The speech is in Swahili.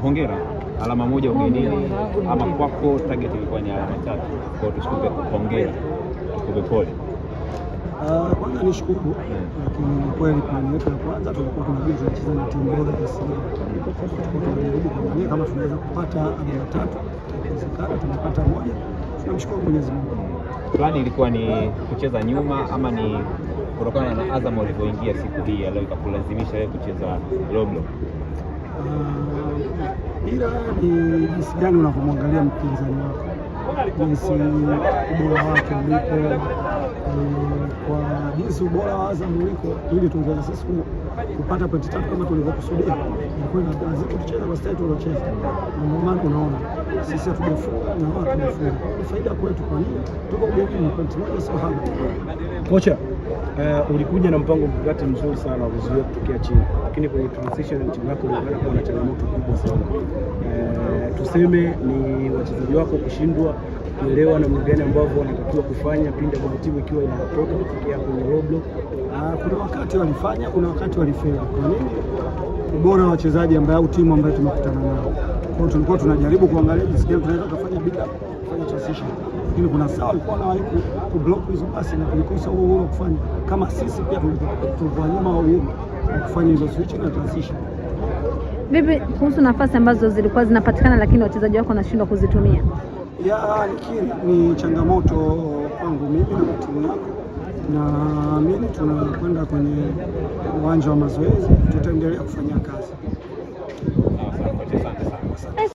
Hongera, alama moja ugenini, ama kwako target ilikuwa ni alama 3. Kwa tushukuru, hongera, tukupe pole. Kwanza nishukuru, lakini kweli plan yetu ya kwanza tulikuwa tunajua tunacheza na timu bora ya Simba. Tunajaribu kuangalia kama tunaweza kupata alama 3, ikiwezekana tunapata moja. Tunamshukuru Mwenyezi Mungu. Plani ilikuwa ni kucheza nyuma ama ni kutokana na Azam walivyoingia siku hii leo ikakulazimisha wewe kucheza low block? Ila ni jinsi gani unapomwangalia mpinzani wako, jinsi ubora wake ulipo, kwa jinsi ubora wa Azam uliko, ili tungeweza sisi kupata pointi 3 kama tulivyokusudia. Ilikuwa lazima tucheze kwa style tuliocheza, ndio maana unaona sisi hatujafunga na wao tumefunga. Ni faida kwetu, kwa nini tuko bora pointi moja sio haba. Kocha, ulikuja na mpango mkakati mzuri sana wa kuzuia kutokea chini, lakini kwenye transition timu yako ilionekana kuwa na changamoto kubwa sana. Tuseme ni wachezaji wako kushindwa kuelewa namna gani ambavyo wanatakiwa kufanya pindi ambapo timu ikiwa inatoka kutokea kwenye low block. Kuna wakati walifanya, kuna wakati walifeli. Kwa nini? Ubora wa wachezaji ambao au timu ambayo tumekutana nao. Kwa hiyo tulikuwa tunajaribu kuangalia jinsi gani tunaweza kufanya build up, kufanya transition. Lakini kuna saa walikuwa na ku block hizo pasi na tulikosa huo uhuru kufanya. Kama sisi pia tulikuwa nyuma wa uhuru kufanya hizo switch na transition. Vipi kuhusu nafasi ambazo zilikuwa zinapatikana lakini wachezaji wako wanashindwa kuzitumia? Ni changamoto kwangu mimi na timu yangu, na mimi tunakwenda kwenye uwanja wa mazoezi, tutaendelea kufanya kazi.